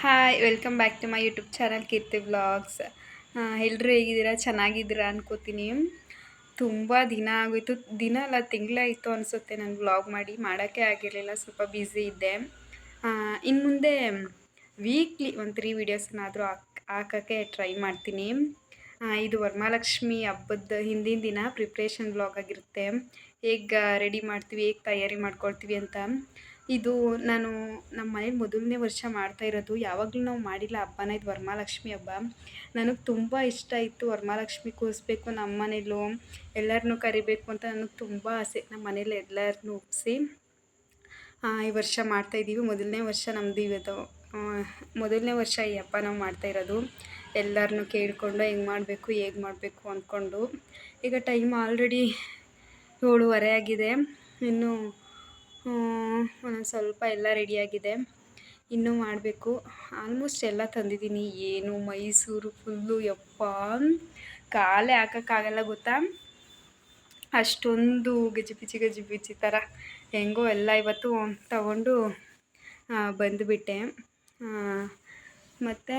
Hi welcome back to my YouTube channel Keerthi vlogs. ಎಲ್ಲರೂ ಹೇಗಿದ್ದೀರಾ? ಚೆನ್ನಾಗಿದ್ದೀರಾ ಅನ್ಕೋತೀನಿ. ತುಂಬ ದಿನ ಆಗೋಯ್ತು, ದಿನ ಅಲ್ಲ ತಿಂಗಳಾಯಿತು ಅನಿಸುತ್ತೆ ನಾನು ವ್ಲಾಗ್ ಮಾಡೋಕ್ಕೆ ಆಗಿರಲಿಲ್ಲ, ಸ್ವಲ್ಪ ಬ್ಯುಸಿ ಇದ್ದೆ. ಇನ್ನು ಮುಂದೆ ವೀಕ್ಲಿ ಒಂದು 3 ವೀಡಿಯೋಸ್ನಾದರೂ ಹಾಕೋಕ್ಕೆ ಟ್ರೈ ಮಾಡ್ತೀನಿ. ಇದು ವರಮಹಾಲಕ್ಷ್ಮಿ ಹಬ್ಬದ ಹಿಂದಿನ ದಿನ ಪ್ರಿಪ್ರೇಷನ್ ವ್ಲಾಗ್ ಆಗಿರುತ್ತೆ. ಹೇಗೆ ರೆಡಿ ಮಾಡ್ತೀವಿ, ಹೇಗೆ ತಯಾರಿ ಮಾಡ್ಕೊಳ್ತೀವಿ ಅಂತ. ಇದು ನಾನು ನಮ್ಮ ಮನೇಲಿ ಮೊದಲನೇ ವರ್ಷ ಮಾಡ್ತಾ ಇರೋದು. ಯಾವಾಗಲೂ ನಾವು ಮಾಡಿಲ್ಲ ಹಬ್ಬನ. ಇದು ವರಮಹಾಲಕ್ಷ್ಮಿ ಹಬ್ಬ. ನನಗೆ ತುಂಬ ಇಷ್ಟ ಇತ್ತು ವರಮಹಾಲಕ್ಷ್ಮಿ ಕೂರಿಸ್ಬೇಕು ನಮ್ಮ ಮನೇಲೂ, ಎಲ್ಲರನ್ನೂ ಕರಿಬೇಕು ಅಂತ ನನಗೆ ತುಂಬ ಆಸೆ. ನಮ್ಮ ಮನೇಲಿ ಎಲ್ಲರನ್ನೂ ಒಪ್ಪಿಸಿ ಈ ವರ್ಷ ಮಾಡ್ತಾಯಿದ್ದೀವಿ. ಮೊದಲನೇ ವರ್ಷ ನಮ್ಮದು ಇವತ್ತು, ಮೊದಲನೇ ವರ್ಷ ಈ ಹಬ್ಬ ನಾವು ಮಾಡ್ತಾಯಿರೋದು. ಎಲ್ಲರನ್ನೂ ಕೇಳಿಕೊಂಡು ಹೆಂಗೆ ಮಾಡಬೇಕು ಹೇಗೆ ಮಾಡಬೇಕು ಅಂದ್ಕೊಂಡು. ಈಗ ಟೈಮ್ ಆಲ್ರೆಡಿ 7:30 ಆಗಿದೆ. ಇನ್ನು ಒಂದೊಂದು ಸ್ವಲ್ಪ ಎಲ್ಲ ರೆಡಿಯಾಗಿದೆ, ಇನ್ನೂ ಮಾಡಬೇಕು. ಆಲ್ಮೋಸ್ಟ್ ಎಲ್ಲ ತಂದಿದ್ದೀನಿ. ಏನು ಮೈಸೂರು ಫುಲ್ಲು ಯಪ್ಪ ಕಾಲೇ ಹಾಕೋಕ್ಕಾಗಲ್ಲ ಗೊತ್ತಾ, ಅಷ್ಟೊಂದು ಗಜಿಬಿಜಿ ಥರ. ಹೆಂಗೋ ಎಲ್ಲ ಇವತ್ತು ತಗೊಂಡು ಬಂದುಬಿಟ್ಟೆ. ಮತ್ತು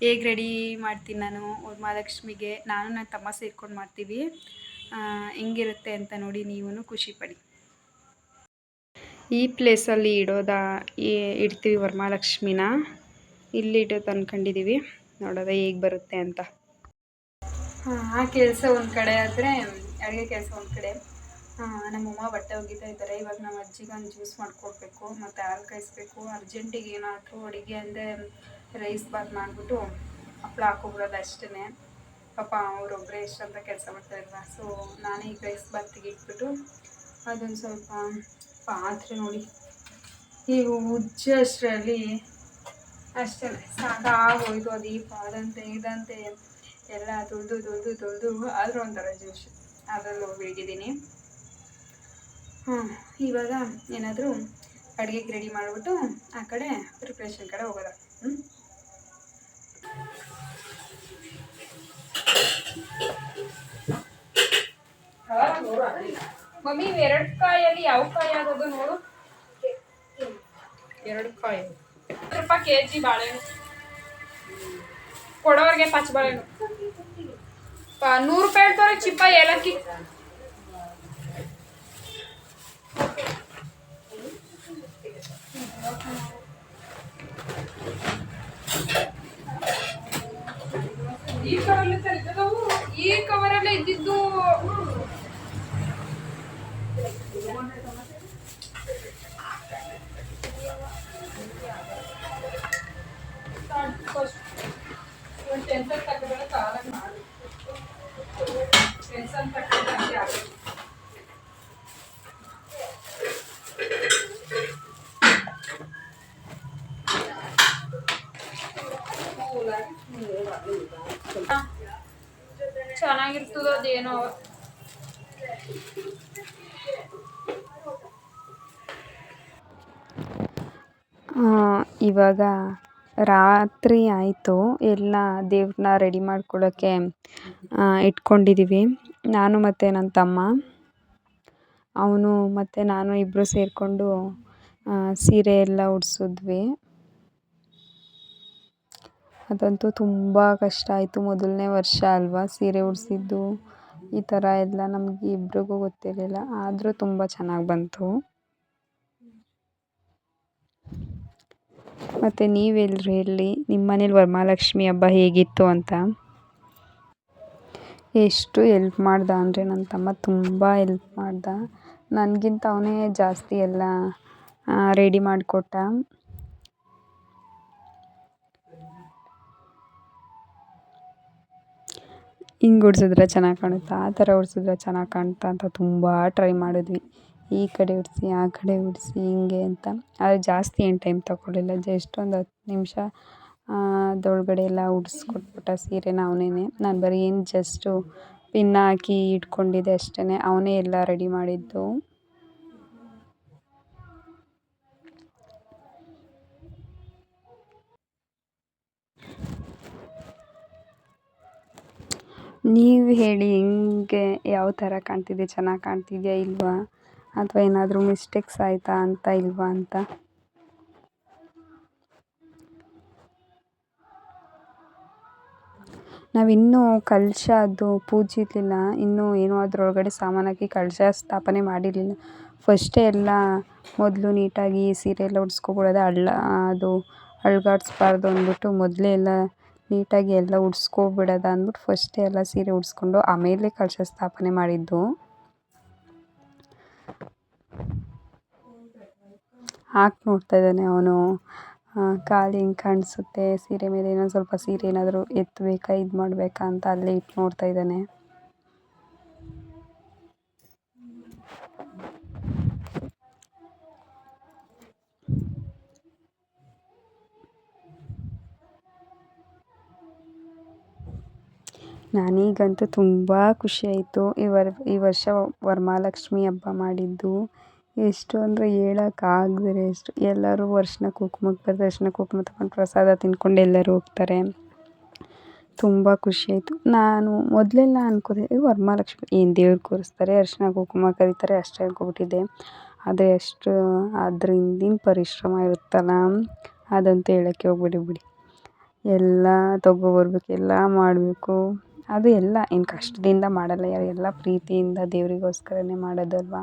ಹೇಗೆ ರೆಡಿ ಮಾಡ್ತೀನಿ ನಾನು ವರಮಹಾಲಕ್ಷ್ಮಿಗೆ, ನಾನು ನನ್ನ ತಮ್ಮ ಸೇರ್ಕೊಂಡು ಮಾಡ್ತೀವಿ. ಹೆಂಗಿರುತ್ತೆ ಅಂತ ನೋಡಿ, ನೀವೂ ಖುಷಿಪಡಿ. ಈ ಪ್ಲೇಸಲ್ಲಿ ಇಡ್ತೀವಿ ವರಮಹಾಲಕ್ಷ್ಮಿನ. ಇಲ್ಲಿ ಇಡೋದು ಅಂದ್ಕೊಂಡಿದ್ದೀವಿ, ನೋಡೋದ ಹೇಗೆ ಬರುತ್ತೆ ಅಂತ. ಆ ಕೆಲಸ ಒಂದು ಕಡೆ ಆದರೆ ಅಡುಗೆ ಕೆಲಸ ಒಂದು ಕಡೆ. ನಮ್ಮಮ್ಮ ಬಟ್ಟೆ ಒಗಿತಾ ಇದ್ದಾರೆ. ಇವಾಗ ನಮ್ಮ ಅಜ್ಜಿಗೆ ಒಂದು ಜ್ಯೂಸ್ ಮಾಡಿಕೊಡ್ಬೇಕು, ಮತ್ತು ಹಾಲು ಕಾಯಿಸ್ಬೇಕು. ಅರ್ಜೆಂಟಿಗೆ ಏನಾದರೂ ಅಡುಗೆ ಅಂದರೆ ರೈಸ್ ಬಾತ್ ಮಾಡಿಬಿಟ್ಟು ಹಪ್ಪಳ ಹಾಕ್ಕೊಬಿಡೋದು ಅಷ್ಟೇ. ಪಾಪ ಅವರೊಬ್ಬರೇ ಎಷ್ಟಂತ ಕೆಲಸ ಮಾಡ್ತಾಯಿಲ್ವಾ. ಸೊ ನಾನೇ ಈಗ ರೈಸ್ ಬಾತಿಗೆ ಇಟ್ಬಿಟ್ಟು ಅದೊಂದು ಸ್ವಲ್ಪ ಪಾತ್ರೆ ನೋಡಿ ಈಗ ಉಜ್ಜೋಷ್ಟರಲ್ಲಿ ಅಷ್ಟೇ ಸಾಕಾಗೋಯ್ತು. ಅದು ಈ ಅದಂತೆ ಇದಂತೆ ಎಲ್ಲ ತೊಳೆದು ಆದರೂ ಒಂಥರ ಜ್ಯೂಸ್ ಅದರಲ್ಲೂ ಬೇಗಿದ್ದೀನಿ. ಇವಾಗ ಏನಾದರೂ ಅಡುಗೆಗೆ ರೆಡಿ ಮಾಡಿಬಿಟ್ಟು ಆ ಕಡೆ ಪ್ರಿಪ್ರೇಷನ್ ಕಡೆ ಹೋಗೋದ. ಮಮ್ಮಿ 2 ಕಾಯಲ್ಲಿ ಯಾವ ಕಾಯಿ ಆಗೋದು ನೋಡು. 2 ಕಾಯಿ 10 ರೂಪಾಯಿ kg ಬಾಳೆಹಣ್ಣು ಕೊಡೋರಿಗೆ, ಪಚ್ಚ ಬಾಳೆಹಣ್ಣು 100 ರೂಪಾಯಿ ಹೇಳ್ತಾರೆ. ಚಿಪ್ಪ ಏಲಕ್ಕಿ ಈ ಕವರಲ್ಲೇ ಇದ್ದಿದ್ದು. ಟೆನ್ಷನ್ ತಗೊಂಡ್ರೆ ಕಾಲಾಗಿ ಮಾಡಿ ಟೆನ್ಷನ್ ತಗೊಂಡ್ರೆ ಚೆನ್ನಾಗಿರ್ತದ ಅದೇನೋ. ಇವಾಗ ರಾತ್ರಿ ಆಯಿತು. ಎಲ್ಲ ದೇವ್ರನ್ನ ರೆಡಿ ಮಾಡ್ಕೊಳ್ಳೋಕ್ಕೆ ಇಟ್ಕೊಂಡಿದ್ದೀವಿ. ನಾನು ಮತ್ತು ನನ್ನ ತಮ್ಮ, ಅವನು ಮತ್ತು ನಾನು ಇಬ್ಬರು ಸೇರಿಕೊಂಡು ಸೀರೆ ಎಲ್ಲ ಉಡಿಸಿದ್ವಿ. ಅದಂತೂ ತುಂಬ ಕಷ್ಟ ಆಯಿತು. ಮೊದಲನೇ ವರ್ಷ ಅಲ್ವಾ ಸೀರೆ ಉಡಿಸಿದ್ದು. ಈ ಥರ ಎಲ್ಲ ನಮಗೆ ಇಬ್ರಿಗೂ ಗೊತ್ತಿರಲಿಲ್ಲ, ಆದರೂ ತುಂಬ ಚೆನ್ನಾಗಿ ಬಂತು. ಮತ್ತು ನೀವೆಲ್ಲರೂ ಹೇಳಿ, ನಿಮ್ಮ ಮನೇಲಿ ವರಮಹಾಲಕ್ಷ್ಮಿ ಹಬ್ಬ ಹೇಗಿತ್ತು ಅಂತ. ಎಷ್ಟು ಹೆಲ್ಪ್ ಮಾಡ್ದ ಅಂದರೆ ನನ್ನ ತಮ್ಮ ತುಂಬ ಹೆಲ್ಪ್ ಮಾಡ್ದ. ನನಗಿಂತ ಅವನೇ ಜಾಸ್ತಿ ಎಲ್ಲ ರೆಡಿ ಮಾಡಿಕೊಟ್ಟ. ಹಿಂಗೆ ಉಡ್ಸಿದ್ರೆ ಚೆನ್ನಾಗಿ ಕಾಣುತ್ತಾ, ಆ ಥರ ಉಡ್ಸಿದ್ರೆ ಚೆನ್ನಾಗಿ ಕಾಣುತ್ತಾ ಅಂತ ತುಂಬ ಟ್ರೈ ಮಾಡಿದ್ವಿ. ಈ ಕಡೆ ಉಡಿಸಿ ಆ ಕಡೆ ಉಡಿಸಿ ಹಿಂಗೆ ಅಂತ. ಆದರೆ ಜಾಸ್ತಿ ಏನು ಟೈಮ್ ತಗೊಳ್ಳಿಲ್ಲ, ಜಸ್ಟ್ ಒಂದು 10 ನಿಮಿಷ ಅದರೊಳಗಡೆ ಎಲ್ಲ ಉಡಿಸ್ಕೊಟ್ಬಿಟ್ಟ ಸೀರೆನ ಅವನೇ. ನಾನು ಬರೀ ಏನು ಜಸ್ಟು ಪಿನ್ ಹಾಕಿ ಇಟ್ಕೊಂಡಿದ್ದೆ ಅಷ್ಟೇ. ಅವನೇ ಎಲ್ಲ ರೆಡಿ ಮಾಡಿದ್ದು. ನೀವು ಹೇಳಿ, ಹೆಂಗೆ ಯಾವ ಥರ ಕಾಣ್ತಿದೆ, ಚೆನ್ನಾಗಿ ಕಾಣ್ತಿದೆಯಾ ಇಲ್ವಾ, ಅಥವಾ ಏನಾದರೂ ಮಿಸ್ಟೇಕ್ಸ್ ಆಯಿತಾ ಅಂತ ಇಲ್ವಾ ಅಂತ. ನಾವಿನ್ನೂ ಕಲಶ ಅದು ಪೂಜೆ ಇರಲಿಲ್ಲ, ಇನ್ನೂ ಏನೋ ಅದರೊಳಗಡೆ ಸಾಮಾನಾಕಿ ಕಲಶ ಸ್ಥಾಪನೆ ಮಾಡಿರಲಿಲ್ಲ. ಫಸ್ಟೇ ಎಲ್ಲ ಮೊದಲು ನೀಟಾಗಿ ಸೀರೆ ಎಲ್ಲ ಉಡ್ಸ್ಕೊಬಿಡೋದು, ಅದು ಅಳ್ಗಾಡಿಸ್ಬಾರ್ದು ಅಂದ್ಬಿಟ್ಟು ಮೊದಲೇ ಎಲ್ಲ ನೀಟಾಗಿ ಎಲ್ಲ ಉಡ್ಸ್ಕೊಬಿಡೋದು ಅಂದ್ಬಿಟ್ಟು ಫಸ್ಟೇ ಎಲ್ಲ ಸೀರೆ ಉಡ್ಸ್ಕೊಂಡು ಆಮೇಲೆ ಕಲಶ ಸ್ಥಾಪನೆ ಮಾಡಿದ್ದು. ಹಾಕಿ ನೋಡ್ತಾ ಇದ್ದಾನೆ ಅವನು, ಕಾಲು ಹಿಂಗೆ ಕಾಣಿಸುತ್ತೆ ಸೀರೆ ಮೇಲೆ, ಇನ್ನೊಂದು ಸ್ವಲ್ಪ ಸೀರೆ ಏನಾದರೂ ಎತ್ತಬೇಕಾ ಇದು ಮಾಡಬೇಕಾ ಅಂತ ಅಲ್ಲೇ ಇಟ್ಟು ನೋಡ್ತಾ ಇದ್ದಾನೆ. ನನಗಂತೂ ತುಂಬ ಖುಷಿಯಾಯಿತು ಈ ವರ್ಷ ವರಮಹಾಲಕ್ಷ್ಮಿ ಹಬ್ಬ ಮಾಡಿದ್ದು. ಎಷ್ಟು ಅಂದರೆ ಹೇಳೋಕ್ಕಾಗ್ದಿರ ಎಷ್ಟು. ಎಲ್ಲರೂ ಅರ್ಶಿನ ಕುಂಕುಮಕ್ಕೆ ಬರ್ತಾರೆ, ಅರ್ಶಿನ ಕುಂಕುಮ ತಗೊಂಡು ಪ್ರಸಾದ ತಿಂದ್ಕೊಂಡು ಎಲ್ಲರೂ ಹೋಗ್ತಾರೆ. ತುಂಬ ಖುಷಿಯಾಯಿತು. ನಾನು ಮೊದಲೆಲ್ಲ ಅಂದ್ಕೋದೆ ವರಮಹಾಲಕ್ಷ್ಮಿ ಏನು ದೇವ್ರು ಕೂರಿಸ್ತಾರೆ, ಅರ್ಶಿನ ಕುಂಕುಮ ಕರೀತಾರೆ ಅಷ್ಟೇ ಅಂದ್ಕೊಬಿಟ್ಟಿದ್ದೆ. ಆದರೆ ಅದ್ರ ಹಿಂದಿನ ಪರಿಶ್ರಮ ಇರುತ್ತಲ್ಲ, ಅದಂತೂ ಹೇಳೋಕ್ಕೆ ಹೋಗ್ಬೇಡಿ ಬಿಡಿ. ಎಲ್ಲ ತೊಗೊಬರ್ಬೇಕು, ಎಲ್ಲ ಮಾಡಬೇಕು, ಅದು ಎಲ್ಲ ಏನು ಕಷ್ಟದಿಂದ ಮಾಡಲ್ಲ ಯಾರು, ಎಲ್ಲ ಪ್ರೀತಿಯಿಂದ ದೇವರಿಗೋಸ್ಕರನೇ ಮಾಡೋದಲ್ವಾ.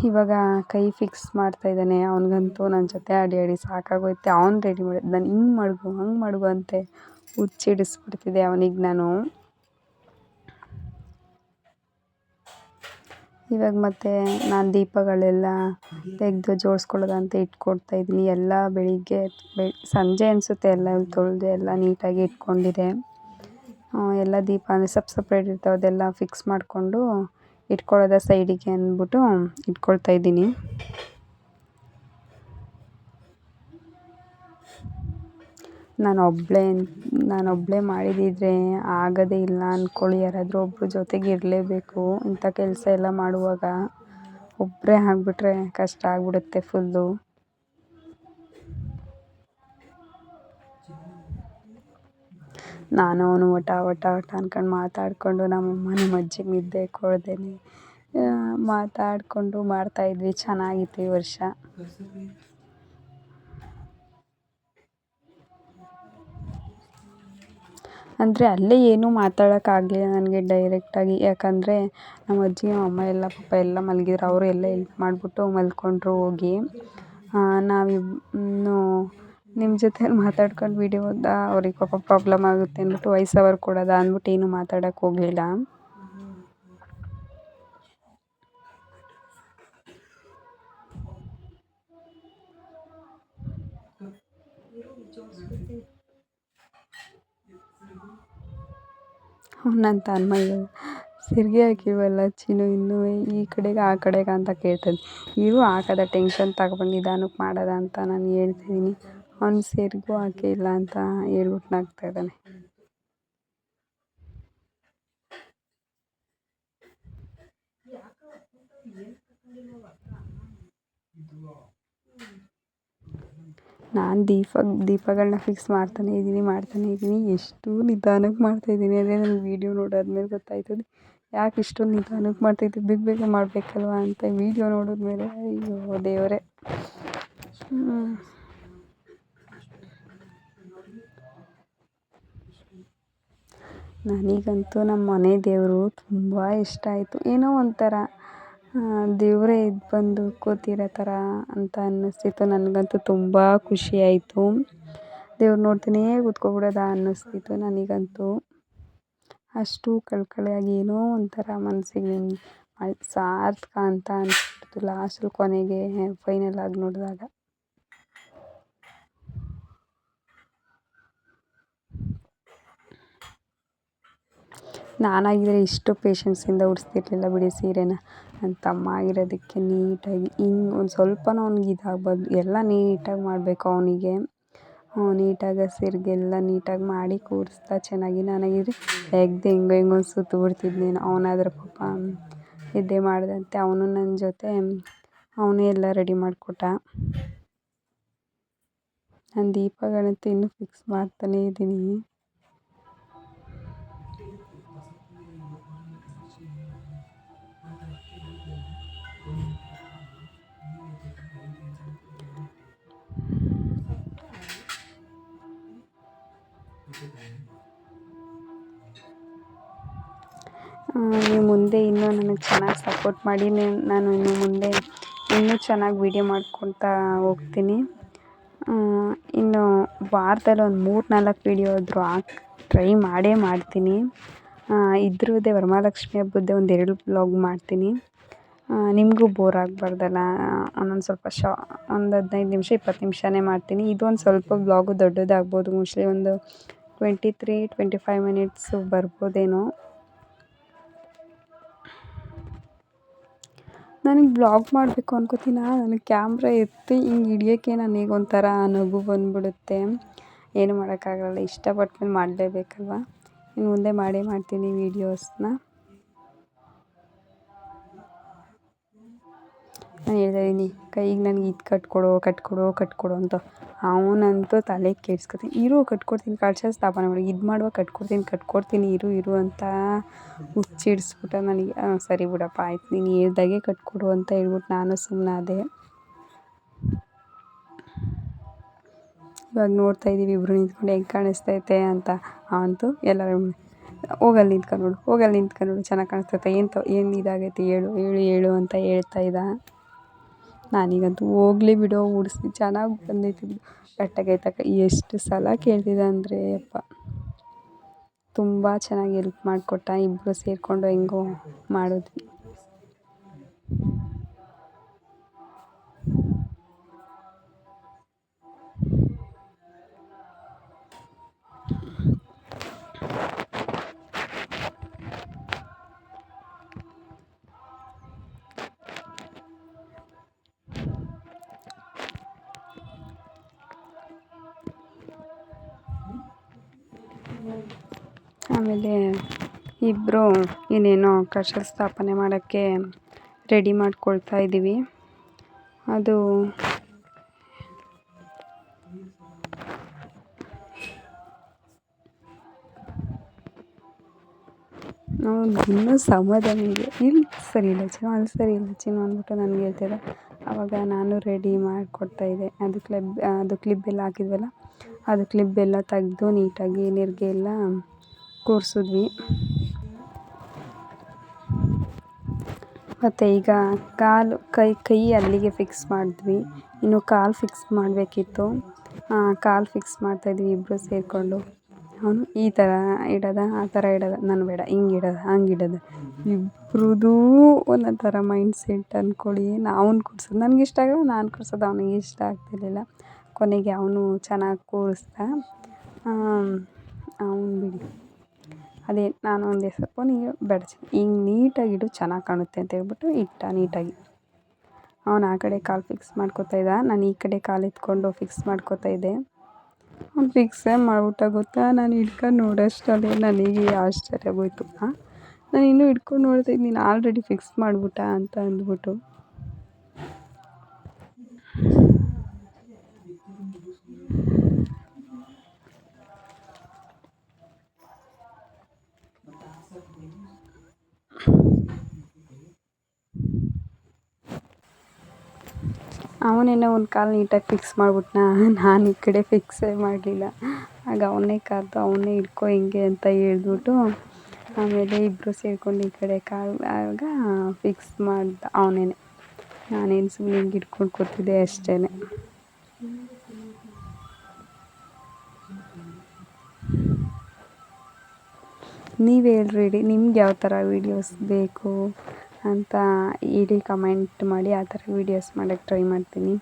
ಇವಾಗ ಕೈ ಫಿಕ್ಸ್ ಮಾಡ್ತಾಯಿದ್ದಾನೆ. ಅವನಿಗಂತೂ ನನ್ನ ಜೊತೆ ಆಡಿ ಆಡಿ ಸಾಕಾಗೋಯ್ತೆ. ಅವ್ನು ರೆಡಿ ಮಾಡಿದ್ದು ನಾನು ಹಿಂಗೆ ಮಡಗು ಹಂಗೆ ಮಡಗು ಅಂತೆ ಹುಚ್ಚಿಡಿಸ್ಬಿಡ್ತಿದ್ದೆ ಅವನಿಗೆ ನಾನು. ಇವಾಗ ಮತ್ತು ನಾನು ದೀಪಗಳೆಲ್ಲ ತೆಗೆದು ಜೋಡಿಸ್ಕೊಳ್ಳೋದಂತ ಇಟ್ಕೊಡ್ತಾಯಿದ್ದೀನಿ. ಎಲ್ಲ ಬೆಳಿಗ್ಗೆ ಸಂಜೆ ಅನಿಸುತ್ತೆ ಎಲ್ಲ ತೊಳೆದು ಎಲ್ಲ ನೀಟಾಗಿ ಇಟ್ಕೊಂಡಿದ್ದೆ. ಎಲ್ಲ ದೀಪ ಅಂದರೆ ಸಪ್ರೇಟ್ ಇರ್ತಾವೆ, ಅದೆಲ್ಲ ಫಿಕ್ಸ್ ಮಾಡಿಕೊಂಡು ಇಟ್ಕೊಳ್ಳೋದ ಸೈಡಿಗೆ ಅಂದ್ಬಿಟ್ಟು ಇಟ್ಕೊಳ್ತಾಯಿದ್ದೀನಿ. ನಾನೊಬ್ಬಳೇ ಮಾಡಿದಿದ್ರೆ ಆಗೋದೇ ಇಲ್ಲ ಅಂದ್ಕೊಳ್ಳಿ. ಯಾರಾದರೂ ಒಬ್ಬರು ಜೊತೆಗೆ ಇರಲೇಬೇಕು ಇಂಥ ಕೆಲಸ ಎಲ್ಲ ಮಾಡುವಾಗ. ಒಬ್ಬರೇ ಆಗಿಬಿಟ್ರೆ ಕಷ್ಟ ಆಗಿಬಿಡುತ್ತೆ ಫುಲ್ಲು. ನಾನು ಅವನು ವಟ ಅಂದ್ಕೊಂಡು ಮಾತಾಡಿಕೊಂಡು ನಮ್ಮಮ್ಮ ನಮ್ಮ ಅಜ್ಜಿಗೆ ನಿದ್ದೆ ಕೊಡ್ದೇನೆ ಮಾತಾಡಿಕೊಂಡು ಮಾಡ್ತಾಯಿದ್ವಿ. ಚೆನ್ನಾಗಿತ್ತು ಈ ವರ್ಷ. ಅಂದರೆ ಅಲ್ಲೇ ಏನೂ ಮಾತಾಡೋಕ್ಕಾಗಲಿಲ್ಲ ನನಗೆ ಡೈರೆಕ್ಟಾಗಿ. ಯಾಕಂದರೆ ನಮ್ಮ ಅಜ್ಜಿ ನಮ್ಮ ಅಮ್ಮ ಎಲ್ಲ ಪಾಪ ಎಲ್ಲ ಮಲಗಿದ್ರು, ಅವರು ಎಲ್ಲ ಹೆಲ್ಪ್ ಮಾಡಿಬಿಟ್ಟು ಮಲ್ಕೊಂಡ್ರು ಹೋಗಿ. ನಾವಿನ್ನೂ ನಿಮ್ಮ ಜೊತೆ ಮಾತಾಡ್ಕೊಂಡು ವೀಡಿಯೋದ ಅವ್ರಿಗೆ ಪಾಪ ಪ್ರಾಬ್ಲಮ್ ಆಗುತ್ತೆ ಅಂದ್ಬಿಟ್ಟು ವಾಯ್ಸ್ ಓವರ್ ಕೊಡೋದಾ ಅಂದ್ಬಿಟ್ಟು ಏನೂ ಮಾತಾಡೋಕ್ಕೆ ಹೋಗಲಿಲ್ಲ. ನನ್ನ ತನ್ಮಯ್ಯ ಸಿರ್ಗೆ ಹಾಕಿವಲ್ಲ ಚಿನ್ನು, ಇನ್ನೂ ಈ ಕಡೆಗೆ ಆ ಕಡೆಗೆ ಅಂತ ಕೇಳ್ತಾನೆ. ಇವು ಹಾಕೋದ ಟೆನ್ಷನ್ ತಗೊಬಂದು ನಿಧಾನಕ್ಕೆ ಮಾಡೋದ ಅಂತ ನಾನು ಹೇಳ್ತಿದ್ದೀನಿ. ಅವ್ನು ಸೆರಗೂ ಹಾಕಿಲ್ಲ ಅಂತ ಹೇಳ್ಬಿಟ್ಟು ನಗ್ತಾ ಇದ್ದಾನೆ. ನಾನು ದೀಪಗಳನ್ನ ಫಿಕ್ಸ್ ಮಾಡ್ತಾನೇ ಇದ್ದೀನಿ. ಎಷ್ಟು ನಿಧಾನಕ್ಕೆ ಮಾಡ್ತಾಯಿದ್ದೀನಿ ಅಂದರೆ ನನಗೆ ವೀಡಿಯೋ ನೋಡಾದ್ಮೇಲೆ ಗೊತ್ತಾಯ್ತದೆ ಯಾಕೆ ಇಷ್ಟೊಂದು ನಿಧಾನಕ್ಕೆ ಮಾಡ್ತಾಯಿದ್ದೆ, ಬೇಗ ಮಾಡಬೇಕಲ್ವ ಅಂತ ವೀಡಿಯೋ ನೋಡಿದ್ಮೇಲೆ ಅಯ್ಯೋ ದೇವರೇ. ನನಗಂತೂ ನಮ್ಮ ಮನೆ ದೇವರು ತುಂಬ ಇಷ್ಟ ಆಯಿತು. ಏನೋ ಒಂಥರ ದೇವರೇ ಇದು ಬಂದು ಕೂತಿರೋ ಥರ ಅಂತ ಅನ್ನಿಸ್ತಿತ್ತು. ನನಗಂತೂ ತುಂಬ ಖುಷಿಯಾಯಿತು. ದೇವ್ರು ನೋಡ್ತಾನೇ ಕೂತ್ಕೊಬಿಡೋದಾ ಅನ್ನಿಸ್ತಿತ್ತು ನನಗಂತೂ. ಅಷ್ಟು ಕಳಕಳಿಯಾಗಿ ಏನೋ ಒಂಥರ ಮನಸ್ಸಿಗೆ ಸಾರ್ಥಕ ಅಂತ ಅನಿಸ್ಬಿಡ್ತು ಲಾಸ್ಟಲ್ಲಿ ಕೊನೆಗೆ ಫೈನಲ್ ಆಗಿ ನೋಡಿದಾಗ. ನಾನಾಗಿದ್ದರೆ ಇಷ್ಟು ಪೇಷನ್ಸಿಂದ ಉಡಿಸ್ತಿರ್ಲಿಲ್ಲ ಬಿಡಿ ಸೀರೆನ. ನನ್ನ ತಮ್ಮ ಆಗಿರೋದಕ್ಕೆ ನೀಟಾಗಿ ಹಿಂಗೆ ಒಂದು ಸ್ವಲ್ಪನೂ ಅವ್ನಿಗೆ ಇದಾಗಬಾರ್ದು, ಎಲ್ಲ ನೀಟಾಗಿ ಮಾಡಬೇಕು ಅವನಿಗೆ. ನೀಟಾಗಿ ಸೆರಗೆಲ್ಲ ನೀಟಾಗಿ ಮಾಡಿ ಕೂರಿಸ್ತಾ ಚೆನ್ನಾಗಿ. ನಾನಾಗಿದ್ದರೆ ಹೆಂಗೋ ಒಂದು ಸುತ್ತು ಬಿಡ್ತಿದ್ನೇನೋ. ಅವನಾದ್ರೆ ಪಾಪ ನಿದ್ದೆ ಮಾಡಿದಂತೆ ಅವನು ನನ್ನ ಜೊತೆ ಅವನೇ ಎಲ್ಲ ರೆಡಿ ಮಾಡಿಕೊಟ್ಟ. ನಾನು ದೀಪಗಳಂತೂ ಇನ್ನೂ ಫಿಕ್ಸ್ ಮಾಡ್ತಾನೇ ಇದ್ದೀನಿ. ನೀವು ಮುಂದೆ ಇನ್ನೂ ನನಗೆ ಚೆನ್ನಾಗಿ ಸಪೋರ್ಟ್ ಮಾಡಿ ನಾನು ಇನ್ನು ಮುಂದೆ ಇನ್ನೂ ಚೆನ್ನಾಗಿ ವೀಡಿಯೋ ಮಾಡ್ಕೊತಾ ಹೋಗ್ತೀನಿ. ಇನ್ನು ವಾರದಲ್ಲಿ ಒಂದು 3-4 ವೀಡಿಯೋ ಆದರೂ ಟ್ರೈ ಮಾಡ್ತೀನಿ. ಇದ್ರದ್ದೇ ವರಮಹಾಲಕ್ಷ್ಮಿ ಹಬ್ಬದ್ದೇ ಒಂದು 2 ವ್ಲಾಗ್ ಮಾಡ್ತೀನಿ. ನಿಮಗೂ ಬೋರ್ ಆಗಬಾರ್ದಲ್ಲ, ಒಂದೊಂದು ಸ್ವಲ್ಪ ಒಂದು 15 ನಿಮಿಷ 20 ನಿಮಿಷನೇ ಮಾಡ್ತೀನಿ. ಇದೊಂದು ಸ್ವಲ್ಪ ವ್ಲಾಗು ದೊಡ್ಡದಾಗ್ಬೋದು, ಮೋಸ್ಟ್ಲಿ ಒಂದು 23-25 ಮಿನಿಟ್ಸು ಬರ್ಬೋದೇನೋ. ನನಗೆ ವ್ಲಾಗ್ ಮಾಡಬೇಕು ಅನ್ಕೋತೀನಿ, ನನಗೆ ಕ್ಯಾಮ್ರಾ ಎತ್ತಿ ಹಿಂಗೆ ಹಿಡಿಯೋಕ್ಕೆ ನನಗೊಂಥರ ನಗು ಬಂದುಬಿಡುತ್ತೆ. ಏನು ಮಾಡೋಕ್ಕಾಗಲ್ಲ, ಇಷ್ಟಪಟ್ಮೇಲೆ ಮಾಡಲೇಬೇಕಲ್ವ. ಇನ್ನು ಮುಂದೆ ಮಾಡ್ತೀನಿ ವೀಡಿಯೋಸ್ನ. ನಾನು ಹೇಳ್ತಾ ಇದ್ದೀನಿ, ಕೈಗೆ ನನಗೆ ಇದು ಕಟ್ಕೊಡು ಅಂತ. ಅವನಂತೂ ತಲೆ ಕೆಡ್ಸ್ಕೊತೀನಿ, ಇರು ಕಟ್ಕೊಡ್ತೀನಿ, ಕಳಶ ಸ್ಥಾಪನೆ ಮಾಡಿ ಇದು ಮಾಡುವ ಕಟ್ಕೊಡ್ತೀನಿ ಇರು ಅಂತ ಹುಚ್ಚಿಡಿಸ್ಬಿಟ್ಟ ನನಗೆ. ಸರಿ ಬಿಡಪ್ಪ ಆಯ್ತು, ನೀನು ಹೇಳ್ದಾಗೆ ಕಟ್ಕೊಡು ಅಂತ ಹೇಳ್ಬಿಟ್ಟು ನಾನು ಸುಮ್ಮನಾದೆ. ಇವಾಗ ನೋಡ್ತಾ ಇದ್ದೀವಿ ಇಬ್ಬರು ನಿಂತ್ಕೊಂಡು ಹೆಂಗೆ ಕಾಣಿಸ್ತೈತೆ ಅಂತ. ಅವಂತೂ ಎಲ್ಲರೂ ಹೋಗಲ್ಲಿ ನಿಂತ್ಕೊಂಡು ನೋಡು ಚೆನ್ನಾಗಿ ಕಾಣಿಸ್ತೈತೆ, ಏನು ಇದಾಗೈತೆ ಹೇಳು ಅಂತ ಹೇಳ್ತಾ ಇದ್ದ. ನಾನೀಗಂತೂ ಹೋಗ್ಲಿ ಬಿಡೋ, ಉಡಿಸಿ ಚೆನ್ನಾಗಿ ಬಂದೈತಿ ಕಟ್ಟಾಗೈತಕ್ಕ ಎಷ್ಟು ಸಲ ಕೇಳ್ತಿದ್ದ ಅಂದರೆ ಯಪ್ಪ. ತುಂಬ ಚೆನ್ನಾಗಿ ಹೆಲ್ಪ್ ಮಾಡಿಕೊಟ್ಟ, ಇಬ್ಬರು ಸೇರಿಕೊಂಡು ಹೆಂಗೋ ಮಾಡಿದ್ವಿ. ಆಮೇಲೆ ಇಬ್ಬರು ಇನ್ನೇನೋ ಕಳಶ ಸ್ಥಾಪನೆ ಮಾಡೋಕ್ಕೆ ರೆಡಿ ಮಾಡ್ಕೊಳ್ತಾ ಇದ್ದೀವಿ. ಅದು ಇನ್ನೂ ಸಮಾಧಾನಿದೆ, ಇಲ್ಲಿ ಸರಿ ಇಲ್ಲ ಚಿನ್ನು ಅಲ್ಲಿ ಸರಿ ಇಲ್ಲ ಚಿನ್ನು ಅಂದ್ಬಿಟ್ಟು ನನಗೆ ಹೇಳ್ತಿದ್ದ. ಆವಾಗ ನಾನು ರೆಡಿ ಮಾಡಿಕೊಡ್ತಾಯಿದ್ದೆ. ಅದು ಕ್ಲಿಪ್ಪೆಲ್ಲ ಹಾಕಿದ್ವಲ್ಲ, ಅದು ಕ್ಲಿಪ್ಪೆಲ್ಲ ತೆಗೆದು ನೀಟಾಗಿ ನೆರಿಗೆ ಎಲ್ಲ ಕೂರಿಸಿದ್ವಿ. ಮತ್ತು ಈಗ ಕೈ ಅಲ್ಲಿಗೆ ಫಿಕ್ಸ್ ಮಾಡಿದ್ವಿ. ಇನ್ನು ಕಾಲು ಫಿಕ್ಸ್ ಮಾಡಬೇಕಿತ್ತು. ಕಾಲು ಫಿಕ್ಸ್ ಮಾಡ್ತಾಯಿದ್ವಿ ಇಬ್ಬರು ಸೇರಿಕೊಂಡು. ಅವನು ಈ ಥರ ಇಡೋದ ಆ ಥರ ಇಡೋದ, ನಾನು ಬೇಡ ಹಿಂಗೆ ಇಡೋದ ಹಂಗೆ ಇಡೋದ, ಇಬ್ರದ್ದೂ ಒಂದೊಂದು ಥರ ಮೈಂಡ್ ಸೆಟ್ ಅಂದ್ಕೊಳ್ಳಿ. ಅವ್ನು ಕೂರ್ಸೋದು ನನಗೆ ಇಷ್ಟ ಆಗಲ್ಲ, ನಾನು ಕೂರ್ಸೋದು ಅವನಿಗೆ ಇಷ್ಟ ಆಗ್ತಿರ್ಲಿಲ್ಲ. ಕೊನೆಗೆ ಅವನು ಚೆನ್ನಾಗಿ ಕೂರಿಸ್ದ. ಅವನು ಬಿಡಿ ಅದೇ ನಾನು ಒಂದು ಹೆಸರು ನೀನು ಬೇಡ ಹಿಂಗೆ ನೀಟಾಗಿಡು ಚೆನ್ನಾಗಿ ಕಾಣುತ್ತೆ ಅಂತ ಹೇಳ್ಬಿಟ್ಟು ಇಟ್ಟ ನೀಟಾಗಿ. ಅವನು ಆ ಕಡೆ ಕಾಲು ಫಿಕ್ಸ್ ಮಾಡ್ಕೊತಾಯಿದ್ದ, ನಾನು ಈ ಕಡೆ ಕಾಲು ಎತ್ಕೊಂಡು ಫಿಕ್ಸ್ ಮಾಡ್ಕೊತಾಯಿದ್ದೆ. ಅವ್ನು ಫಿಕ್ಸೇ ಮಾಡ್ಬಿಟ್ಟ ಗೊತ್ತಾ. ನಾನು ಹಿಡ್ಕೊಂಡು ನೋಡೋಷ್ಟರಲ್ಲಿ ನನಗೆ ಆಶ್ಚರ್ಯ ಆಗೋಯ್ತು. ನಾನು ಇನ್ನೂ ಹಿಡ್ಕೊಂಡು ನೋಡ್ತಾ ನೀನು ಆಲ್ರೆಡಿ ಫಿಕ್ಸ್ ಮಾಡಿಬಿಟ್ಟ ಅಂತ ಅಂದ್ಬಿಟ್ಟು. ಅವನೇನೋ ಒಂದು ಕಾಲು ನೀಟಾಗಿ ಫಿಕ್ಸ್ ಮಾಡಿಬಿಟ್ನ, ನಾನು ಈ ಕಡೆ ಫಿಕ್ಸೇ ಮಾಡಲಿಲ್ಲ. ಆಗ ಅವನೇ ಕರೆದು ಅವನೇ ಹಿಡ್ಕೊ ಹಿಂಗೆ ಅಂತ ಹೇಳ್ಬಿಟ್ಟು ಆಮೇಲೆ ಇಬ್ಬರು ಸೇರಿಕೊಂಡು ಈ ಕಡೆ ಕಾಲು ಆಗ ಫಿಕ್ಸ್ ಮಾಡ್ದ ಅವನೇನೆ. ನಾನೇನು ಸುಮ್ಮನೆ ಹಿಂಗೆ ಹಿಡ್ಕೊಂಡು ಕೂತಿದ್ದೆ ಅಷ್ಟೇ. ನೀವು ಹೇಳ್ರಿ ನಿಮ್ಗೆ ಯಾವ ಥರ ವೀಡಿಯೋಸ್ ಬೇಕು ಅಂತ ಹೇಳಿ ಕಮೆಂಟ್ ಮಾಡಿ, ಆ ಥರ ವೀಡಿಯೋಸ್ ಮಾಡೋಕ್ಕೆ ಟ್ರೈ ಮಾಡ್ತೀನಿ.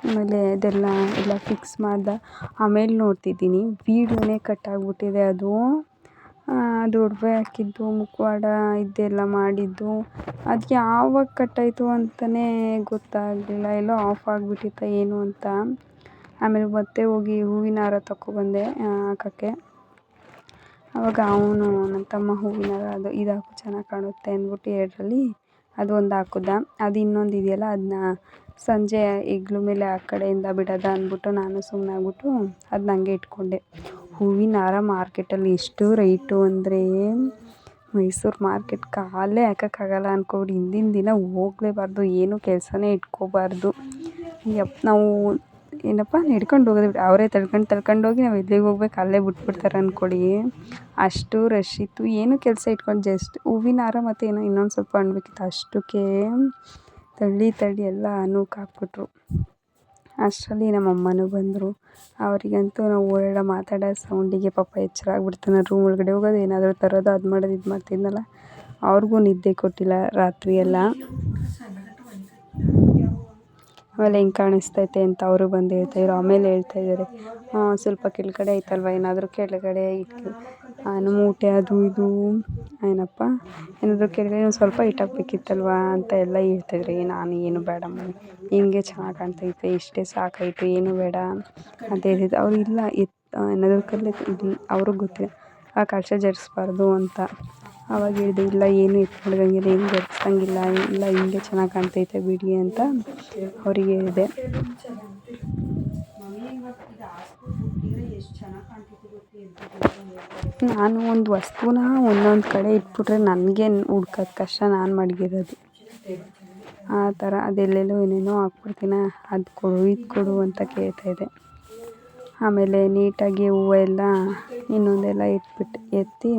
ಆಮೇಲೆ ಎಲ್ಲ ಫಿಕ್ಸ್ ಮಾಡ್ದೆ. ಆಮೇಲೆ ನೋಡ್ತಿದ್ದೀನಿ ವೀಡಿಯೋನೇ ಕಟ್ಟಾಗ್ಬಿಟ್ಟಿದೆ. ಅದು ಒಡವೆ ಹಾಕಿದ್ದು ಮುಖವಾಡ ಇದೆಲ್ಲ ಮಾಡಿದ್ದು ಅದು ಯಾವಾಗ ಕಟ್ಟಾಯಿತು ಅಂತಲೇ ಗೊತ್ತಾಗಲಿಲ್ಲ. ಎಲ್ಲೋ ಆಫ್ ಆಗಿಬಿಟ್ಟಿತ್ತ ಏನು ಅಂತ. ಆಮೇಲೆ ಮತ್ತೆ ಹೋಗಿ ಹೂವಿನ ಹಾರ ತಗೊಬಂದೆ ಹಾಕೋಕ್ಕೆ. ಆವಾಗ ಅವನು ನನ್ನ ತಮ್ಮ ಹೂವಿನ ಹಾರ ಅದು ಇದು ಹಾಕು ಚೆನ್ನಾಗಿ ಕಾಣುತ್ತೆ ಅಂದ್ಬಿಟ್ಟು 2ರಲ್ಲಿ ಅದು ಒಂದು ಹಾಕಿದ. ಅದು ಇನ್ನೊಂದು ಇದೆಯಲ್ಲ ಅದನ್ನ ಸಂಜೆ ಹೆಗ್ಲ ಮೇಲೆ ಆ ಕಡೆಯಿಂದ ಬಿಡೋದ ಅಂದ್ಬಿಟ್ಟು ನಾನು ಸುಮ್ಮನಾಗ್ಬಿಟ್ಟು ಅದನ್ನ ಹಂಗೆ ಇಟ್ಕೊಂಡೆ. ಹೂವಿನ ಹಾರ ಮಾರ್ಕೆಟಲ್ಲಿ ಎಷ್ಟು ರೇಟು ಅಂದರೆ ಮೈಸೂರು ಮಾರ್ಕೆಟ್ ಕಾಲೇ ಹಾಕೋಕ್ಕಾಗಲ್ಲ ಅಂದ್ಕೊಬಿಟ್ಟು ಹಿಂದಿನ ದಿನ ಹೋಗಲೇಬಾರ್ದು, ಏನೂ ಕೆಲಸನೇ ಇಟ್ಕೋಬಾರ್ದು. ನಾವು ಏನಪ್ಪ ನಡ್ಕೊಂಡು ಹೋಗೋದು ಬಿಟ್ಟು ಅವರೇ ತಳ್ಕೊಂಡು ನಾವು ಎಲ್ಲಿಗೆ ಹೋಗ್ಬೇಕು ಅಲ್ಲೇ ಬಿಟ್ಬಿಡ್ತಾರೆ ಅಂದ್ಕೊಳ್ಳಿ. ಅಷ್ಟು ರಶ್ ಇತ್ತು. ಏನೂ ಕೆಲಸ ಇಟ್ಕೊಂಡು ಜಸ್ಟ್ ಹೂವಿನ ಹಾರ ಮತ್ತು ಏನೋ ಇನ್ನೊಂದು ಸ್ವಲ್ಪ ಹಣ್ಣು ಬೇಕಿತ್ತು, ಅಷ್ಟಕ್ಕೆ ತಳ್ಳಿ ಎಲ್ಲ ನೂಕಾಕ್ಬಿಟ್ರು. ಅಷ್ಟರಲ್ಲಿ ನಮ್ಮ ಅಮ್ಮನೂ ಬಂದರು. ಅವರಿಗಂತೂ ನಾವು ಓಡಾಡೋ ಮಾತಾಡೋ ಸೌಂಡಿಗೆ ಪಾಪ ಎಚ್ಚರ ಆಗ್ಬಿಡ್ತು. ನಾನು ರೂಮ್ ಒಳಗಡೆ ಹೋಗೋದು, ಏನಾದರೂ ತರೋದು, ಅದು ಮಾಡೋದು ಇದು ಮಾಡ್ತಿದ್ನಲ್ಲ, ಅವ್ರಿಗೂ ನಿದ್ದೆ ಕೊಟ್ಟಿಲ್ಲ ರಾತ್ರಿ ಎಲ್ಲ. ಆಮೇಲೆ ಹೆಂಗೆ ಕಾಣಿಸ್ತೈತೆ ಅಂತ ಅವರು ಬಂದು ಹೇಳ್ತಾಯಿದ್ರು. ಆಮೇಲೆ ಹೇಳ್ತಾಯಿದ್ದಾರೆ, ಸ್ವಲ್ಪ ಕೆಳಗಡೆ ಐತಲ್ವ, ಏನಾದರೂ ಕೆಳಗಡೆ ಇಟ್ಟು ಮೂಟೆ ಅದು ಇದು ಏನಪ್ಪ ಏನಾದರೂ ಕೆಳಗಡೆ ಒಂದು ಸ್ವಲ್ಪ ಇಟ್ಟಾಕಬೇಕಿತ್ತಲ್ವ ಅಂತ ಎಲ್ಲ ಹೇಳ್ತಾಯಿದ್ರು. ನಾನು ಏನು ಬೇಡಮ್ಮ, ಹಿಂಗೆ ಚೆನ್ನಾಗಿ ಕಾಣ್ತೈತೆ, ಇಷ್ಟೇ ಸಾಕಾಯಿತು, ಏನು ಬೇಡ ಅಂತ ಹೇಳಿದ್ದು. ಅವ್ರು ಇಲ್ಲ ಏನಾದರೂ ಕಲ್ಲು ಅವ್ರಿಗೆ ಗೊತ್ತಿಲ್ಲ ಆ ಕಳಶ ಜರಿಸ್ಬಾರ್ದು ಅಂತ. ಆವಾಗ ಹೇಳಿದೆ, ಇಲ್ಲ ಏನು ಎತ್ಕೊಳ್ದಂಗಿಲ್ಲ, ಏನು ಜರಿಸ್ದಂಗಿಲ್ಲ, ಇಲ್ಲ ಹಿಂಗೆ ಚೆನ್ನಾಗಿ ಕಾಣ್ತೈತೆ ಬಿಡಿ ಅಂತ ಅವ್ರಿಗೆ ಹೇಳಿದೆ. ನಾನು ಒಂದು ವಸ್ತುನ ಒಂದೊಂದು ಕಡೆ ಇಟ್ಬಿಟ್ರೆ ನನಗೆ ಹುಡ್ಕೋದು ಕಷ್ಟ, ನಾನು ಮಡಗಿರೋದು ಆ ಥರ. ಅದೆಲ್ಲೆಲ್ಲೋ ಏನೇನೋ ಹಾಕ್ಬಿಡ್ತೀನ, ಅದು ಕೊಡು ಇದು ಕೊಡು ಅಂತ ಕೇಳ್ತಾಯಿದ್ದೆ. ಆಮೇಲೆ ನೀಟಾಗಿ ಹೂವು ಎಲ್ಲ ಇನ್ನೊಂದೆಲ್ಲ ಎತ್ತಿ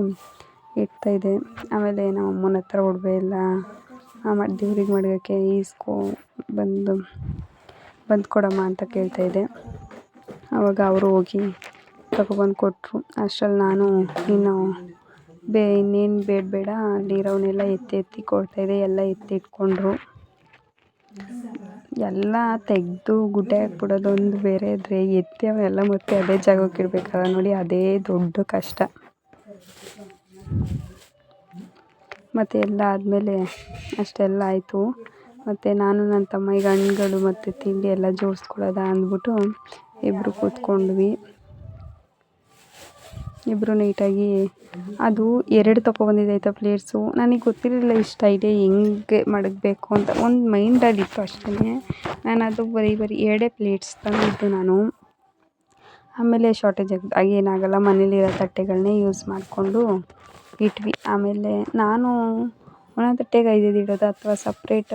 ಇಡ್ತಾಯಿದ್ದೆ. ಆಮೇಲೆ ನಮ್ಮ ಅಮ್ಮನ ಹತ್ರ ಒಡವೆ ಎಲ್ಲ ದೇವ್ರಿಗೆ ಮಡ್ಗೋಕ್ಕೆ ಬಂದು ಕೊಡಮ್ಮ ಅಂತ ಕೇಳ್ತಾಯಿದ್ದೆ. ಆವಾಗ ಅವರು ಹೋಗಿ ತಗೊಬಂದು ಕೊಟ್ಟರು. ಅಷ್ಟರಲ್ಲಿ ನಾನು ಇನ್ನೇನು ಬೇಡ ಅಲ್ಲಿರೋವನ್ನೆಲ್ಲ ಎತ್ತಿ ಕೊಡ್ತಾಯಿದ್ದೆ. ಎಲ್ಲ ಎತ್ತಿ ಇಟ್ಕೊಂಡ್ರು. ಎಲ್ಲ ತೆಗೆದು ಗುಡ್ಡೆ ಹಾಕ್ಬಿಡೋದೊಂದು ಬೇರೆ ಇದ್ದರೆ, ಎತ್ತಿ ಅವೆಲ್ಲ ಮತ್ತೆ ಅದೇ ಜಾಗಕ್ಕೆ ಇಡಬೇಕಲ್ಲ ನೋಡಿ, ಅದೇ ದೊಡ್ಡ ಕಷ್ಟ. ಮತ್ತು ಎಲ್ಲ ಆದಮೇಲೆ ಅಷ್ಟೆಲ್ಲ ಆಯಿತು. ಮತ್ತು ನಾನು ನನ್ನ ತಮ್ಮನಿಗೆ ಹಣ್ಣುಗಳು ಮತ್ತು ತಿಂಡಿ ಎಲ್ಲ ಜೋಡಿಸ್ಕೊಳ್ಳೋದ ಅಂದ್ಬಿಟ್ಟು ಇಬ್ಬರು ಕೂತ್ಕೊಂಡ್ವಿ. ಇಬ್ಬರು ನೀಟಾಗಿ ಅದು 2 ತೊಗೊಬಂದಿದ್ದು ಆಯಿತಾ ಪ್ಲೇಟ್ಸು. ನನಗೆ ಗೊತ್ತಿರಲಿಲ್ಲ ಇಷ್ಟು ಐಡಿಯಾ ಹೆಂಗೆ ಮಡಗಬೇಕು ಅಂತ. ಒಂದು ಮೈಂಡಲ್ಲಿತ್ತು ಅಷ್ಟೇ. ನಾನು ಅದು ಬರೀ 2 ಪ್ಲೇಟ್ಸ್ ತಂದಿದ್ದು ನಾನು. ಆಮೇಲೆ ಶಾರ್ಟೇಜ್ ಏನಾಗಲ್ಲ, ಮನೇಲಿರೋ ತಟ್ಟೆಗಳನ್ನೇ ಯೂಸ್ ಮಾಡಿಕೊಂಡು ಇಟ್ವಿ. ಆಮೇಲೆ ನಾನು ಒಂದೊಂದು ತಟ್ಟೆಗೆ 5 ಇಡೋದು ಅಥವಾ ಸಪ್ರೇಟ್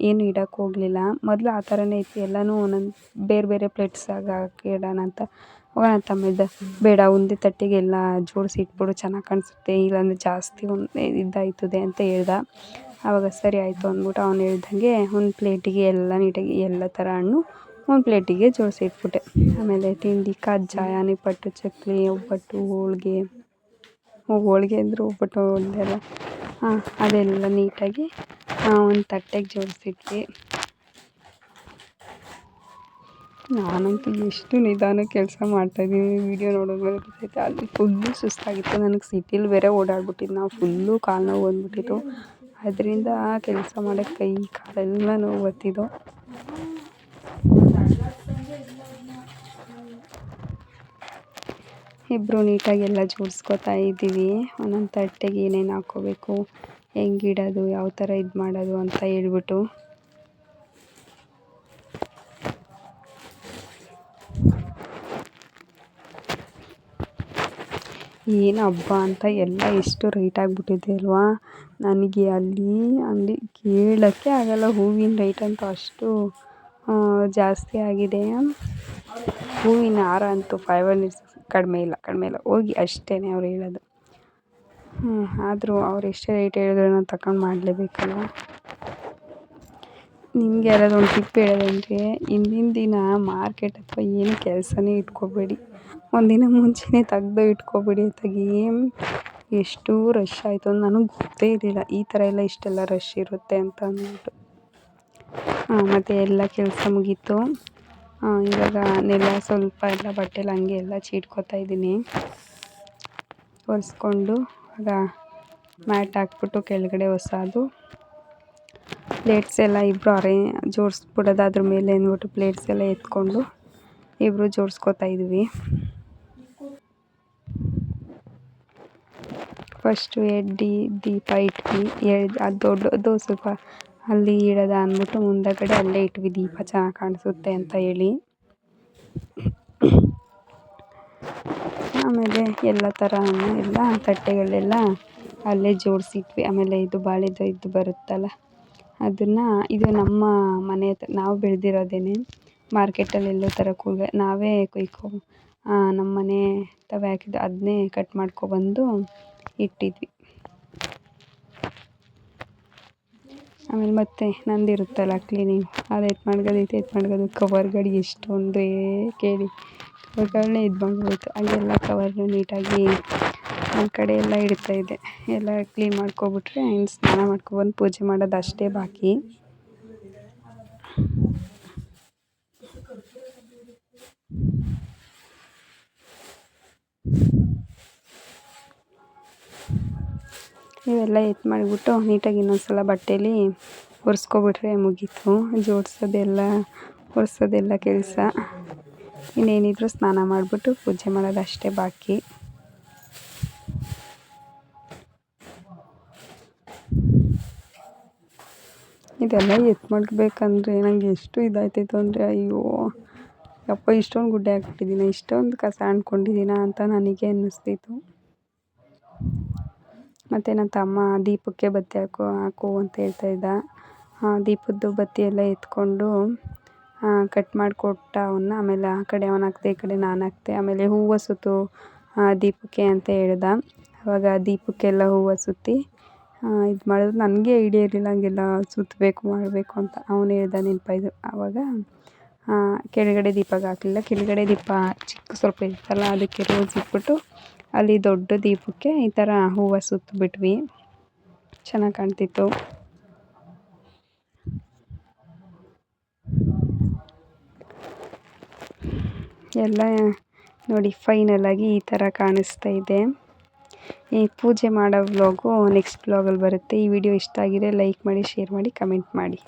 ಏನು ಇಡೋಕ್ಕೆ ಹೋಗಲಿಲ್ಲ. ಮೊದಲು ಆ ಥರನೇ ಇತ್ತು, ಎಲ್ಲನೂ ಒಂದೊಂದು ಬೇರೆ ಪ್ಲೇಟ್ಸಾಗ ಹಾಕಿ ಇಡೋಣ ಅಂತ. ಅವಾಗ ನನ್ನ ತಮ್ಮ ಇದ್ದ, ಬೇಡ ಒಂದೇ ತಟ್ಟೆಗೆ ಎಲ್ಲ ಜೋಡಿಸಿ ಇಟ್ಬಿಡು, ಚೆನ್ನಾಗಿ ಕಾಣಿಸುತ್ತೆ, ಇಲ್ಲಾಂದರೆ ಜಾಸ್ತಿ ಇದಾಯ್ತದೆ ಅಂತ ಹೇಳ್ದ. ಆವಾಗ ಸರಿ ಆಯಿತು ಅಂದ್ಬಿಟ್ಟು ಅವ್ನು ಹೇಳ್ದಂಗೆ ಒಂದು ಪ್ಲೇಟಿಗೆ ಎಲ್ಲ ನೀಟಾಗಿ ಎಲ್ಲ ಥರ ಹಣ್ಣು ಒಂದು ಪ್ಲೇಟಿಗೆ ಜೋಡಿಸಿ ಇಟ್ಬಿಟ್ಟೆ. ಆಮೇಲೆ ತಿಂಡಿ ಕಜ್ಜಾಯ, ನಿಪ್ಪಟ್ಟು, ಚಕ್ಕುಲಿ, ಒಬ್ಬಟ್ಟು, ಹೋಳಿಗೆ ಅಂದರೂ ಒಬ್ಬಟ್ಟು ಒಂದೆಲ್ಲ ಅದೆಲ್ಲ ನೀಟಾಗಿ ಒಂದು ತಟ್ಟೆಗೆ ಜೋಡಿಸಿಟ್ವಿ. ನಾನಂತೂ ಎಷ್ಟು ನಿಧಾನ ಕೆಲಸ ಮಾಡ್ತಾಯಿದ್ದೀನಿ, ವೀಡಿಯೋ ನೋಡೋದ್ಮೇಲೆ ಗೊತ್ತೈತೆ. ಅಲ್ಲಿ ಫುಲ್ಲು ಸುಸ್ತಾಗಿತ್ತು. ನನಗೆ ಸಿಟಿಲಿ ಬೇರೆ ಓಡಾಡ್ಬಿಟ್ಟಿದ್ದು, ನಾವು ಫುಲ್ಲು ಕಾಲು ನೋವು ಬಂದುಬಿಟ್ಟಿತ್ತು. ಅದರಿಂದ ಕೆಲಸ ಮಾಡೋಕ್ಕೆ ಕೈ ಕಾಲೆಲ್ಲ ನೋವು ಬರ್ತಿದ್ದವು. ಇಬ್ಬರು ನೀಟಾಗಿ ಎಲ್ಲ ಜೋಡಿಸ್ಕೊತಾ ಇದ್ದೀವಿ. ಒಂದೊಂದು ತಟ್ಟೆಗೆ ಏನೇನು ಹಾಕ್ಕೋಬೇಕು, ಹೆಂಗೆ ಇಡೋದು, ಯಾವ ಥರ ಇದು ಮಾಡೋದು ಅಂತ ಹೇಳ್ಬಿಟ್ಟು. ಏನು ಹಬ್ಬ ಅಂತ ಎಲ್ಲ ಎಷ್ಟು ರೇಟ್ ಆಗಿಬಿಟ್ಟಿದೆ ಅಲ್ವಾ. ನನಗೆ ಅಲ್ಲಿ ಕೇಳೋಕ್ಕೆ ಆಗೋಲ್ಲ, ಹೂವಿನ ರೇಟ್ ಅಂತೂ ಅಷ್ಟು ಜಾಸ್ತಿ ಆಗಿದೆ. ಹೂವಿನ ಹಾರ ಅಂತೂ 500 ಕಡಿಮೆ ಇಲ್ಲ ಹೋಗಿ ಅಷ್ಟೇ ಅವ್ರು ಹೇಳೋದು. ಆದರೂ ಅವ್ರು ಎಷ್ಟೇ ರೇಟ್ ಹೇಳಿದ್ರು ನಾನು ತಗೊಂಡು ಮಾಡಲೇಬೇಕಲ್ವ. ನಿಮ್ಗೆ ಯಾರಾದರೂ ಒಂದು ಟಿಪ್ ಹೇಳೋದಂದರೆ, ಹಿಂದಿನ ದಿನ ಮಾರ್ಕೆಟ್ ಅಥವಾ ಏನು ಕೆಲಸನೇ ಇಟ್ಕೋಬೇಡಿ, ಒಂದಿನ ಮುಂಚೆನೇ ತೆಗ್ದು ಇಟ್ಕೊಬಿಡಿ. ಎಷ್ಟು ರಶ್ ಆಯಿತು ಅಂತ ನನಗೆ ಗೊತ್ತೇ ಇರಲಿಲ್ಲ, ಈ ಥರ ಎಲ್ಲ ಇಷ್ಟೆಲ್ಲ ರಶ್ ಇರುತ್ತೆ ಅಂತ ಅಂದ್ಬಿಟ್ಟು. ಮತ್ತು ಎಲ್ಲ ಕೆಲಸ ಮುಗೀತು. ಇವಾಗ ನೆಲ ಸ್ವಲ್ಪ ಎಲ್ಲ ಬಟ್ಟೆಲ್ಲ ಹಂಗೆ ಎಲ್ಲ ಚೀಟ್ಕೊತಾ ಇದ್ದೀನಿ ಒರೆಸ್ಕೊಂಡು. ಆಗ ಮ್ಯಾಟ್ ಹಾಕ್ಬಿಟ್ಟು ಕೆಳಗಡೆ ಹೊಸದು ಪ್ಲೇಟ್ಸ್ ಎಲ್ಲ ಇಬ್ಬರು ಜೋಡಿಸ್ಬಿಡೋದು ಅದ್ರ ಮೇಲೆ ಅಂದ್ಬಿಟ್ಟು ಪ್ಲೇಟ್ಸ್ ಎಲ್ಲ ಎತ್ಕೊಂಡು ಇಬ್ಬರು ಜೋಡಿಸ್ಕೊತಾ ಇದ್ವಿ. ಫಸ್ಟು ದೀಪ ಇಟ್ವಿ. ಅದು ದೊಡ್ಡದು ಸ್ವಲ್ಪ ಅಲ್ಲಿ ಇಡೋದ ಅಂದ್ಬಿಟ್ಟು ಮುಂದಗಡೆ ಅಲ್ಲೇ ಇಟ್ವಿ, ದೀಪ ಚೆನ್ನಾಗಿ ಕಾಣಿಸುತ್ತೆ ಅಂತ ಹೇಳಿ. ಆಮೇಲೆ ಎಲ್ಲ ಥರ ಎಲ್ಲ ತಟ್ಟೆಗಳೆಲ್ಲ ಅಲ್ಲೇ ಜೋಡಿಸಿಟ್ವಿ. ಆಮೇಲೆ ಇದು ಬಾಳೆದು ಇದು ಬರುತ್ತಲ್ಲ, ಇದು ನಮ್ಮ ಮನೆ ಹತ್ರ ನಾವು ಬೆಳೆದಿರೋದೇನೆ. ಮಾರ್ಕೆಟಲ್ಲಿ ಎಲ್ಲೋ ತರಕ್ಕೆ ಹೋಗಿ ನಾವೇ ನಮ್ಮ ಮನೆ ತವೇ ಹಾಕಿದ್ದು ಅದನ್ನೇ ಕಟ್ ಮಾಡ್ಕೊಬಂದು ಇಟ್ಟಿದ್ವಿ. ಆಮೇಲೆ ಮತ್ತೆ ನಂದಿರುತ್ತಲ್ಲ ಕ್ಲೀನಿಂಗ್, ಅದು ಎತ್ಮಡ್ಗೋದು ಕವರ್ಗಳು ಎಷ್ಟೊಂದು ಕೇಳಿ ಕವರ್ಗಳನ್ನೇ ಇದು ಮಾಡ್ಬೋಯ್ತು. ಹಾಗೆಲ್ಲ ಕವರ್ನ ನೀಟಾಗಿ ಒಂದು ಕಡೆ ಎಲ್ಲ ಇಡ್ತಾಯಿದ್ದೆ. ಎಲ್ಲ ಕ್ಲೀನ್ ಮಾಡ್ಕೊಬಿಟ್ರೆ ಇನ್ನು ಸ್ನಾನ ಮಾಡ್ಕೊಬಂದು ಪೂಜೆ ಮಾಡೋದು ಅಷ್ಟೇ ಬಾಕಿ. ಇವೆಲ್ಲ ಮಾಡಿಬಿಟ್ಟು ನೀಟಾಗಿ ಇನ್ನೊಂದ್ಸಲ ಬಟ್ಟೆಲಿ ಒರೆಸ್ಕೊಬಿಟ್ರೆ ಮುಗೀತು. ಒರೆಸೋದೆಲ್ಲ ಕೆಲಸ. ಇನ್ನೇನಿದ್ರು ಸ್ನಾನ ಮಾಡಿಬಿಟ್ಟು ಪೂಜೆ ಮಾಡೋದು ಅಷ್ಟೇ ಬಾಕಿ. ಇದೆಲ್ಲ ಮಡಗಬೇಕಂದ್ರೆ ನನಗೆ ಎಷ್ಟು ಇದಾಯ್ತಿತ್ತು ಅಂದರೆ, ಅಯ್ಯೋ ಯಪ್ಪ ಇಷ್ಟೊಂದು ಗುಡ್ಡೆ ಹಾಕ್ಬಿಟ್ಟಿದ್ದೀನ, ಇಷ್ಟೊಂದು ಕಸ ಅಂದ್ಕೊಂಡಿದ್ದೀನ ಅಂತ ನನಗೆ ಅನ್ನಿಸ್ತಿತ್ತು. ಮತ್ತು ನನ್ನ ತಮ್ಮ ದೀಪಕ್ಕೆ ಬತ್ತಿ ಹಾಕು ಅಂತ ಹೇಳ್ತಾಯಿದ್ದ. ದೀಪದ್ದು ಬತ್ತಿ ಎಲ್ಲ ಎತ್ಕೊಂಡು ಕಟ್ ಮಾಡಿಕೊಟ್ಟ ಅವನ್ನ. ಆಮೇಲೆ ಆ ಕಡೆ ಅವನು ಹಾಕ್ದೆ, ಈ ಕಡೆ ನಾನು ಹಾಕ್ದೆ. ಆಮೇಲೆ ಹೂವು ಸುತ್ತು ದೀಪಕ್ಕೆ ಅಂತ ಹೇಳ್ದ. ಆವಾಗ ದೀಪಕ್ಕೆಲ್ಲ ಹೂವು ಸುತ್ತಿ ಇದು ಮಾಡಿದ್ರು. ನನಗೆ ಐಡಿಯಾ ಇರಲಿಲ್ಲ ಹಂಗೆಲ್ಲ ಸುತ್ತಬೇಕು ಮಾಡಬೇಕು ಅಂತ. ಅವನು ಹೇಳ್ದ ನೆನಪಾಯ್ತು. ಆವಾಗ ಕೆಳಗಡೆ ದೀಪಕ್ಕೆ ಹಾಕಲಿಲ್ಲ, ಕೆಳಗಡೆ ದೀಪ ಸ್ವಲ್ಪ ಇತ್ತಲ್ಲ ಅದಕ್ಕೆ ರೋಸ್ ಇಟ್ಬಿಟ್ಟು ಅಲ್ಲಿ ದೊಡ್ಡ ದೀಪಕ್ಕೆ ಈ ಥರ ಹೂವು ಸುತ್ತಿಬಿಟ್ವಿ. ಚೆನ್ನಾಗಿ ಕಾಣ್ತಿತ್ತು. ಎಲ್ಲ ನೋಡಿ ಫೈನಲಾಗಿ ಈ ಥರ ಕಾಣಿಸ್ತಾ ಇದೆ. ಈ ಪೂಜೆ ಮಾಡೋ ವ್ಲಾಗು ನೆಕ್ಸ್ಟ್ ವ್ಲಾಗಲ್ಲಿ ಬರುತ್ತೆ. ಈ ವಿಡಿಯೋ ಇಷ್ಟ ಆಗಿದ್ರೆ ಲೈಕ್ ಮಾಡಿ, ಶೇರ್ ಮಾಡಿ, ಕಮೆಂಟ್ ಮಾಡಿ.